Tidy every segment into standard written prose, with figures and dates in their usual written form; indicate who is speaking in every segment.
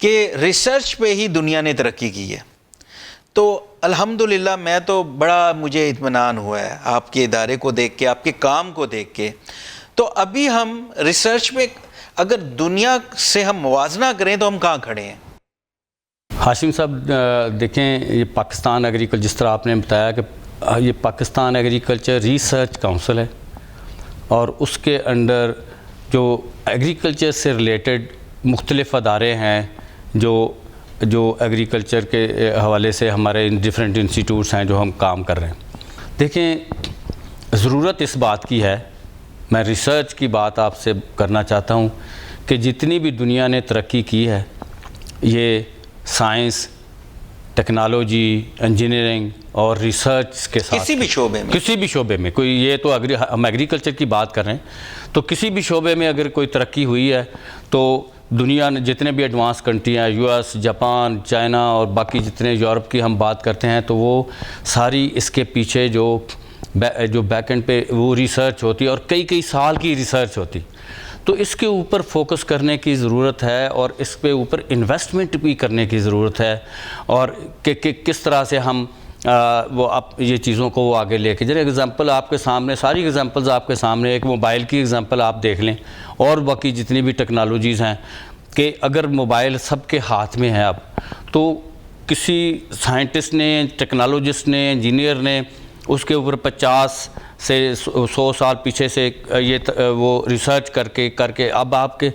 Speaker 1: کہ ریسرچ پہ ہی دنیا نے ترقی کی ہے. تو الحمدللہ میں تو بڑا مجھے اطمینان ہوا ہے آپ کے ادارے کو دیکھ کے, آپ کے کام کو دیکھ کے. تو ابھی ہم ریسرچ میں اگر دنیا سے ہم موازنہ کریں تو ہم کہاں کھڑے ہیں؟
Speaker 2: ہاشم صاحب دیکھیں, یہ پاکستان ایگریکلچر, جس طرح آپ نے بتایا کہ یہ پاکستان ایگریکلچر ریسرچ کونسل ہے, اور اس کے انڈر جو ایگریکلچر سے ریلیٹڈ مختلف ادارے ہیں جو ایگریکلچر کے حوالے سے ہمارے ڈفرینٹ انسٹیٹیوٹس ہیں جو ہم کام کر رہے ہیں. دیکھیں, ضرورت اس بات کی ہے, میں ریسرچ کی بات آپ سے کرنا چاہتا ہوں کہ جتنی بھی دنیا نے ترقی کی ہے, یہ سائنس, ٹیکنالوجی, انجینئرنگ اور ریسرچ کے ساتھ
Speaker 1: کسی بھی شعبے میں
Speaker 2: کوئی, یہ تو ہم ایگریکلچر کی بات کر رہے ہیں, تو کسی بھی شعبے میں اگر کوئی ترقی ہوئی ہے تو دنیا نے جتنے بھی ایڈوانس کنٹری ہیں, یو ایس, جاپان, چائنا اور باقی جتنے یورپ کی ہم بات کرتے ہیں, تو وہ ساری اس کے پیچھے جو بیک اینڈ پہ وہ ریسرچ ہوتی ہے اور کئی سال کی ریسرچ ہوتی. تو اس کے اوپر فوکس کرنے کی ضرورت ہے اور اس پہ اوپر انویسٹمنٹ بھی کرنے کی ضرورت ہے, اور کہ کس طرح سے ہم یہ چیزوں کو وہ آگے لے کے. جیسے ایگزامپل آپ کے سامنے, ساری ایگزامپلز آپ کے سامنے, ایک موبائل کی ایگزامپل آپ دیکھ لیں, اور باقی جتنی بھی ٹیکنالوجیز ہیں, کہ اگر موبائل سب کے ہاتھ میں ہے اب, تو کسی سائنٹسٹ نے, ٹیکنالوجسٹ نے, انجینئر نے اس کے اوپر 50 سے 100 سال پیچھے سے وہ ریسرچ کر کے اب آپ کے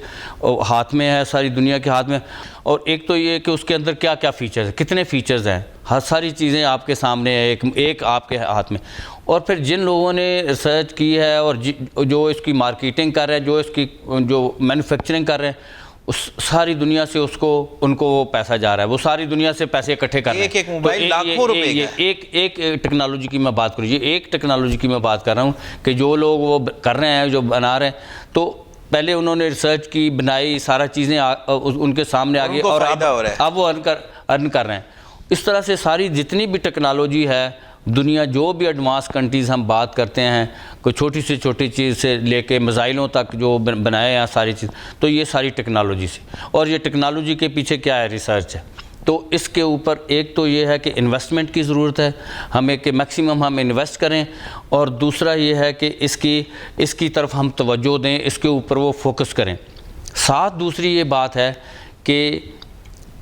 Speaker 2: ہاتھ میں ہے, ساری دنیا کے ہاتھ میں. اور ایک تو یہ کہ اس کے اندر کیا کیا فیچرز ہیں, کتنے فیچرز ہیں, ہر ساری چیزیں آپ کے سامنے ہیں, ایک آپ کے ہاتھ میں. اور پھر جن لوگوں نے ریسرچ کی ہے اور جو اس کی مارکیٹنگ کر رہے ہیں, جو اس کی جو مینوفیکچرنگ کر رہے ہیں, اس ساری دنیا سے ان کو وہ پیسہ جا رہا ہے, وہ ساری دنیا سے پیسے اکٹھے کر رہے ہیں.
Speaker 1: ایک موبائل لاکھوں روپے کا.
Speaker 2: ایک ٹیکنالوجی کی میں بات کروں, یہ ایک ٹیکنالوجی کی میں بات کر رہا ہوں کہ جو لوگ وہ کر رہے ہیں, جو بنا رہے ہیں, تو پہلے انہوں نے ریسرچ کی, بنائی, سارا چیزیں ان کے سامنے آ گئی, اور اب وہ ارن کر رہے ہیں. اس طرح سے ساری جتنی بھی ٹیکنالوجی ہے دنیا, جو بھی ایڈوانس کنٹریز ہم بات کرتے ہیں, کوئی چھوٹی سے چھوٹی چیز سے لے کے میزائلوں تک جو بنائے ہیں ساری چیز, تو یہ ساری ٹیکنالوجی سے. اور یہ ٹیکنالوجی کے پیچھے کیا ہے, ریسرچ ہے. تو اس کے اوپر ایک تو یہ ہے کہ انویسٹمنٹ کی ضرورت ہے ہمیں, کہ میکسیمم ہم انویسٹ کریں, اور دوسرا یہ ہے کہ اس کی طرف ہم توجہ دیں, اس کے اوپر وہ فوکس کریں. ساتھ دوسری یہ بات ہے کہ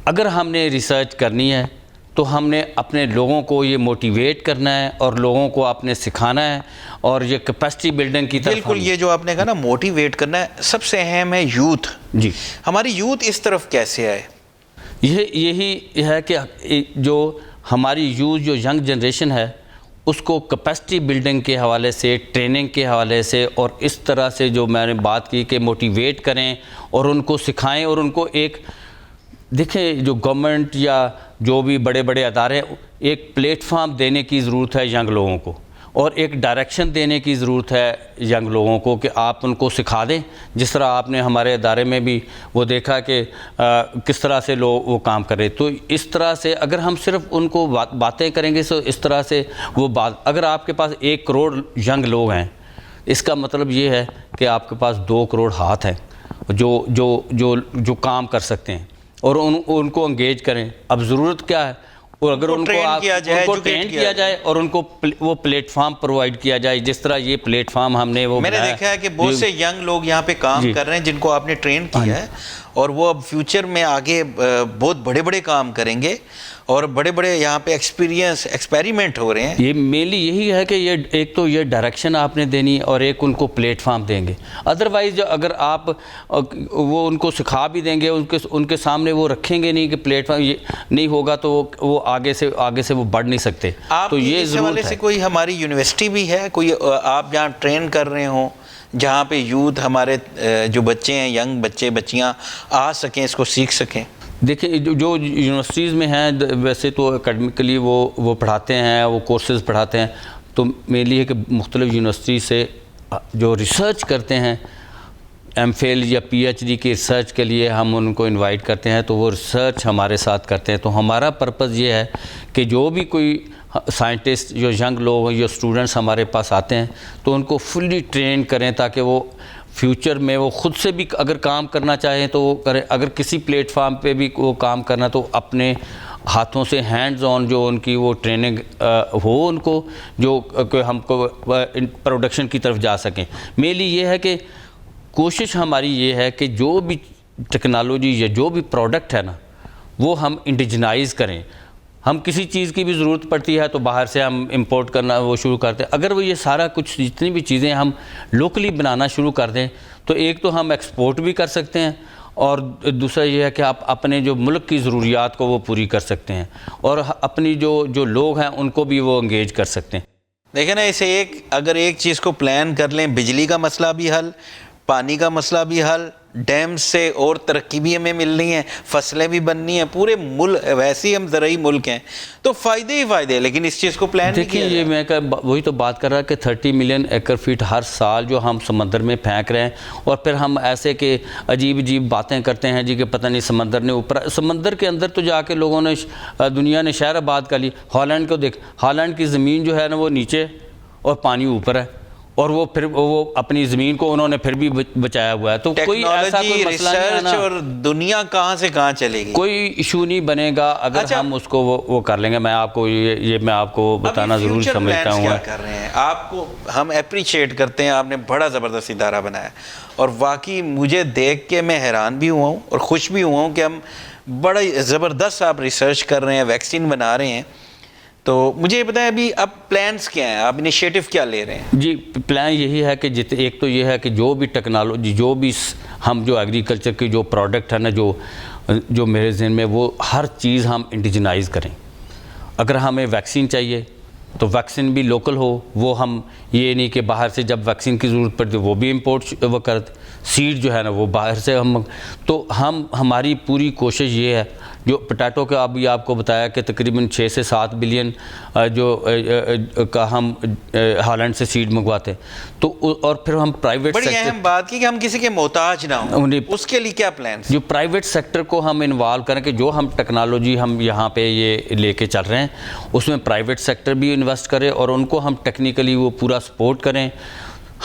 Speaker 2: اگر ہم نے ریسرچ کرنی ہے تو ہم نے اپنے لوگوں کو یہ موٹیویٹ کرنا ہے اور لوگوں کو آپ نے سکھانا ہے, اور یہ کیپیسٹی بلڈنگ کی طرف.
Speaker 1: بالکل, یہ جو آپ نے کہا نا موٹیویٹ کرنا ہے, سب سے اہم ہے یوتھ.
Speaker 2: جی,
Speaker 1: ہماری یوتھ اس طرف کیسے آئے؟
Speaker 2: یہی ہے کہ جو ہماری یوتھ, جو ینگ جنریشن ہے, اس کو کیپیسٹی بلڈنگ کے حوالے سے, ٹریننگ کے حوالے سے, اور اس طرح سے جو میں نے بات کی کہ موٹیویٹ کریں اور ان کو سکھائیں, اور ان کو ایک دیکھیں, جو گورنمنٹ یا جو بھی بڑے بڑے ادارے, ایک پلیٹ فارم دینے کی ضرورت ہے ینگ لوگوں کو, اور ایک ڈائریکشن دینے کی ضرورت ہے ینگ لوگوں کو, کہ آپ ان کو سکھا دیں. جس طرح آپ نے ہمارے ادارے میں بھی وہ دیکھا کہ کس طرح سے لوگ وہ کام کرے, تو اس طرح سے اگر ہم صرف ان کو باتیں کریں گے, تو اس طرح سے وہ بات, اگر آپ کے پاس 1 کروڑ ینگ لوگ ہیں, اس کا مطلب یہ ہے کہ آپ کے پاس 2 کروڑ ہاتھ ہیں جو کام کر سکتے ہیں, اور ان کو انگیج کریں. اب ضرورت کیا ہے, اور اگر ان کو ٹرین کیا جائے اور ان کو وہ پلیٹ فارم پرووائڈ کیا جائے, جس طرح یہ پلیٹ فارم ہم نے وہ
Speaker 1: میں نے دیکھا ہے کہ بہت سے ینگ لوگ یہاں پہ کام کر رہے ہیں جن کو آپ نے ٹرین کیا ہے, اور وہ اب فیوچر میں آگے بہت بڑے بڑے کام کریں گے, اور بڑے بڑے یہاں پہ ایکسپیریمنٹ ہو رہے ہیں.
Speaker 2: یہ مینلی یہی ہے کہ یہ ایک تو یہ ڈائریکشن آپ نے دینی, اور ایک ان کو پلیٹ فارم دیں گے. ادروائز اگر آپ وہ ان کو سکھا بھی دیں گے, ان کے سامنے وہ رکھیں گے نہیں کہ پلیٹ فارم یہ نہیں ہوگا, تو وہ آگے سے وہ بڑھ نہیں سکتے.
Speaker 1: تو یہ اس حوالے سے کوئی ہماری یونیورسٹی بھی ہے, کوئی آپ جہاں ٹرین کر رہے ہوں, جہاں پہ یوتھ ہمارے جو بچے ہیں, ینگ بچے بچیاں آ سکیں, اس کو سیکھ سکیں؟
Speaker 2: دیکھیں, جو یونیورسٹیز میں ہیں ویسے تو اکیڈمیکلی وہ پڑھاتے ہیں, وہ کورسز پڑھاتے ہیں, تو مینلی ہے کہ مختلف یونیورسٹی سے جو ریسرچ کرتے ہیں, ایم فل یا پی ایچ ڈی کی ریسرچ کے لیے ہم ان کو انوائٹ کرتے ہیں, تو وہ ریسرچ ہمارے ساتھ کرتے ہیں. تو ہمارا پرپز یہ ہے کہ جو بھی کوئی سائنٹسٹ, جو ینگ لوگ یا اسٹوڈنٹس ہمارے پاس آتے ہیں, تو ان کو فلی ٹرین کریں تاکہ وہ فیوچر میں وہ خود سے بھی اگر کام کرنا چاہیں تو وہ کریں, اگر کسی پلیٹ فارم پہ بھی وہ کام کرنا تو اپنے ہاتھوں سے ہینڈز آن جو ان کی وہ ٹریننگ ہو ان کو, جو کہ ہم کو پروڈکشن کی طرف جا سکیں. مینلی یہ ہے کہ کوشش ہماری یہ ہے کہ جو بھی ٹیکنالوجی یا جو بھی پروڈکٹ ہے نا وہ ہم انڈیجنائز کریں. ہم کسی چیز کی بھی ضرورت پڑتی ہے تو باہر سے ہم امپورٹ کرنا وہ شروع کرتے ہیں. اگر وہ یہ سارا کچھ جتنی بھی چیزیں ہم لوکلی بنانا شروع کر دیں تو ایک تو ہم ایکسپورٹ بھی کر سکتے ہیں, اور دوسرا یہ ہے کہ آپ اپنے جو ملک کی ضروریات کو وہ پوری کر سکتے ہیں, اور اپنی جو لوگ ہیں ان کو بھی وہ انگیج کر سکتے ہیں.
Speaker 1: دیکھیں نا, اسے اگر ایک چیز کو پلان کر لیں, بجلی کا مسئلہ بھی حل, پانی کا مسئلہ بھی حل, ڈیم سے اور ترقی بھی ہمیں ملنی ہے, فصلیں بھی بننی ہیں, پورے ملک ویسے ہی ہم زرعی ملک ہیں تو فائدے ہی فائدے, لیکن اس چیز کو پلان نہیں کیا.
Speaker 2: دیکھیں یہ میں وہی تو بات کر رہا کہ 30 ملین ایکڑ فیٹ ہر سال جو ہم سمندر میں پھینک رہے ہیں, اور پھر ہم ایسے کہ عجیب باتیں کرتے ہیں جی کہ پتہ نہیں سمندر نے اوپر, سمندر کے اندر تو جا کے لوگوں نے دنیا نے شہر آباد کر لی. ہالینڈ کو دیکھ, ہالینڈ کی زمین جو ہے نا وہ نیچے اور پانی اوپر ہے, اور وہ پھر وہ اپنی زمین کو انہوں نے پھر بھی بچایا ہوا ہے. تو کوئی ایسا کوئی مسئلہ نہیں ہے نا,
Speaker 1: اور دنیا کہاں سے کہاں چلے گی,
Speaker 2: کوئی ایشو نہیں بنے گا اگر ہم اس کو وہ کر لیں گے. میں آپ کو یہ میں آپ کو بتانا ضرور سمجھتا ہوں.
Speaker 1: کیا کر رہے ہیں آپ کو ہم اپریشیٹ کرتے ہیں, آپ نے بڑا زبردست ادارہ بنایا, اور واقعی مجھے دیکھ کے میں حیران بھی ہوا ہوں اور خوش بھی ہوا ہوں کہ ہم بڑا زبردست آپ ریسرچ کر رہے ہیں, ویکسین بنا رہے ہیں. تو مجھے یہ بتائیں ابھی اب پلانس کیا ہیں, آپ انیشیٹو کیا لے رہے ہیں؟
Speaker 2: جی پلان یہی ہے کہ ایک تو یہ ہے کہ جو بھی ٹیکنالوجی, جو بھی ہم جو ایگریکلچر کی جو پروڈکٹ ہے نا جو میرے ذہن میں, وہ ہر چیز ہم انڈیجنائز کریں. اگر ہمیں ویکسین چاہیے تو ویکسین بھی لوکل ہو, وہ ہم یہ نہیں کہ باہر سے جب ویکسین کی ضرورت پڑتی وہ بھی امپورٹ وہ کرتے. سیڈ جو ہے نا وہ باہر سے تو ہماری پوری کوشش یہ ہے. جو پٹیٹو کا ابھی آپ کو بتایا کہ تقریباً 6 سے 7 بلین جو کا ہم ہالینڈ سے سیڈ منگواتے ہیں, تو اور پھر ہم پرائیویٹ
Speaker 1: بڑی اہم بات کی کہ ہم کسی کے محتاج نہ ہوں, اس کے لیے کیا پلانس؟
Speaker 2: جو پرائیویٹ سیکٹر کو ہم انوالو کریں کہ جو ہم ٹیکنالوجی ہم یہاں پہ یہ لے کے چل رہے ہیں اس میں پرائیویٹ سیکٹر بھی انویسٹ کرے اور ان کو ہم ٹیکنیکلی وہ پورا سپورٹ کریں.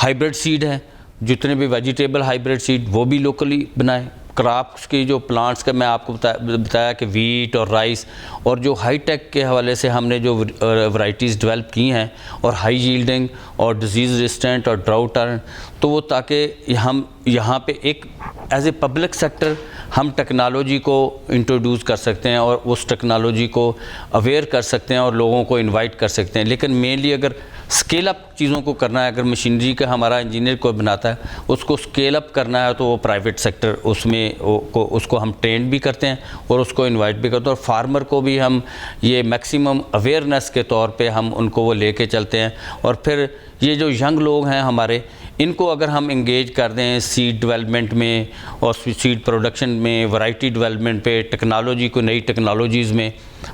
Speaker 2: ہائیبرڈ سیڈ ہیں, جتنے بھی ویجیٹیبل ہائیبرڈ سیڈ وہ بھی لوکلی بنائیں. کراپس کی جو پلانٹس کا میں آپ کو بتایا کہ ویٹ اور رائس, اور جو ہائی ٹیک کے حوالے سے ہم نے جو ورائٹیز ڈیولپ کی ہیں, اور ہائی ییلڈنگ اور ڈیزیز ریزسٹنٹ اور ڈراؤٹ ٹالرنٹ, تو وہ تاکہ ہم یہاں پہ ایک ایز اے پبلک سیکٹر ہم ٹیکنالوجی کو انٹروڈیوس کر سکتے ہیں اور اس ٹیکنالوجی کو اویئر کر سکتے ہیں اور لوگوں کو انوائٹ کر سکتے ہیں. لیکن مینلی اگر اسکیل اپ چیزوں کو کرنا ہے, اگر مشینری کا ہمارا انجینئر کو بناتا ہے اس کو اسکیل اپ کرنا ہے تو وہ پرائیویٹ سیکٹر اس میں اس کو ہم ٹرین بھی کرتے ہیں اور اس کو انوائٹ بھی کرتے ہیں. اور فارمر کو بھی ہم یہ میکسیمم اویئرنیس کے طور پہ ہم ان کو وہ لے کے چلتے ہیں. اور پھر یہ جو ینگ لوگ ہیں ہمارے, ان کو اگر ہم انگیج کر دیں سیڈ ڈیولپمنٹ میں اور سیڈ پروڈکشن میں, ورائٹی ڈیولپمنٹ پہ, ٹیکنالوجی کو نئی ٹیکنالوجیز میں,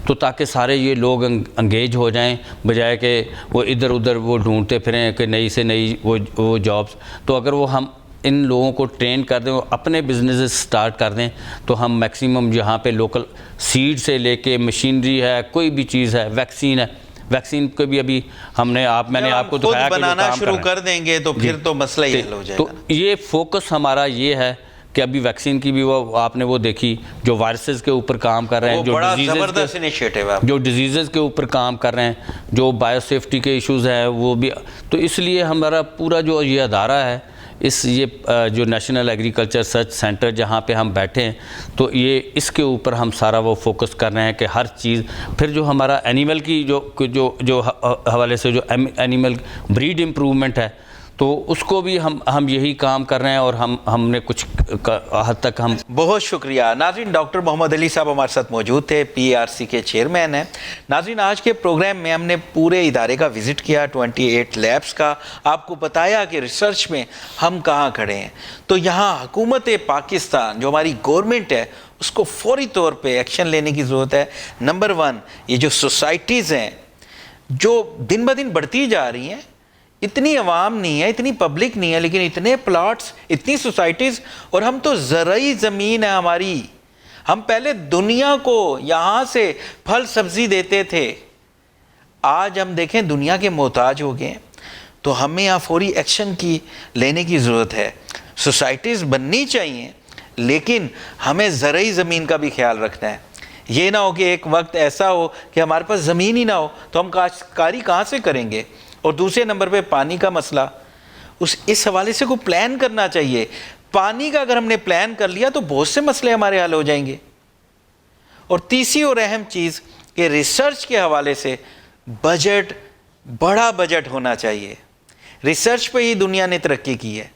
Speaker 2: تو تاکہ سارے یہ لوگ انگیج ہو جائیں بجائے کہ وہ ادھر ادھر وہ ڈھونڈتے پھریں کہ نئی سے نئی وہ جابس. تو اگر وہ ہم ان لوگوں کو ٹرین کر دیں, اپنے بزنس سٹارٹ کر دیں, تو ہم میکسیمم یہاں پہ لوکل سیڈ سے لے کے مشینری ہے, کوئی بھی چیز ہے, ویکسین ہے, ویکسین کو بھی ابھی میں نے آپ کو دکھایا کہ
Speaker 1: بنانا شروع کر دیں گے تو پھر تو مسئلہ ہی حل ہو جائے گا.
Speaker 2: تو یہ فوکس ہمارا یہ ہے کہ ابھی ویکسین کی بھی وہ آپ نے وہ دیکھی جو وائرسز کے اوپر کام کر رہے ہیں, جو ڈیزیزز کے اوپر کام کر رہے ہیں, جو بایو سیفٹی کے ایشوز ہیں وہ بھی. تو اس لیے ہمارا پورا جو یہ ادارہ ہے, یہ جو نیشنل ایگریکلچر ریسرچ سینٹر جہاں پہ ہم بیٹھے ہیں, تو یہ اس کے اوپر ہم سارا وہ فوکس کر رہے ہیں کہ ہر چیز. پھر جو ہمارا اینیمل کی جو حوالے سے جو اینیمل بریڈ امپروومنٹ ہے, تو اس کو بھی ہم یہی کام کر رہے ہیں, اور ہم نے کچھ حد تک ہم.
Speaker 1: بہت شکریہ. ناظرین, ڈاکٹر محمد علی صاحب ہمارے ساتھ موجود تھے, PRC کے چیئرمین ہیں. ناظرین, آج کے پروگرام میں ہم نے پورے ادارے کا وزٹ کیا, 28 لیبس کا, آپ کو بتایا کہ ریسرچ میں ہم کہاں کھڑے ہیں. تو یہاں حکومت پاکستان جو ہماری گورنمنٹ ہے اس کو فوری طور پہ ایکشن لینے کی ضرورت ہے. نمبر 1, یہ جو سوسائٹیز ہیں جو دن بدن بڑھتی جا رہی ہیں, اتنی عوام نہیں ہے, اتنی پبلک نہیں ہے, لیکن اتنے پلاٹس, اتنی سوسائٹیز, اور ہم تو زرعی زمین ہے ہماری. ہم پہلے دنیا کو یہاں سے پھل سبزی دیتے تھے, آج ہم دیکھیں دنیا کے محتاج ہو گئے ہیں. تو ہمیں یہاں فوری ایکشن لینے کی ضرورت ہے. سوسائٹیز بننی چاہیے، لیکن ہمیں زرعی زمین کا بھی خیال رکھنا ہے۔ یہ نہ ہو کہ ایک وقت ایسا ہو کہ ہمارے پاس زمین ہی نہ ہو تو ہم کاشتکاری کہاں سے کریں گے۔ اور دوسرے نمبر پہ پانی کا مسئلہ، اس حوالے سے کوئی پلان کرنا چاہیے۔ پانی کا اگر ہم نے پلان کر لیا تو بہت سے مسئلے ہمارے حل ہو جائیں گے۔ اور تیسری اور اہم چیز کہ ریسرچ کے حوالے سے بجٹ، بڑا بجٹ ہونا چاہیے۔ ریسرچ پہ ہی دنیا نے ترقی کی ہے۔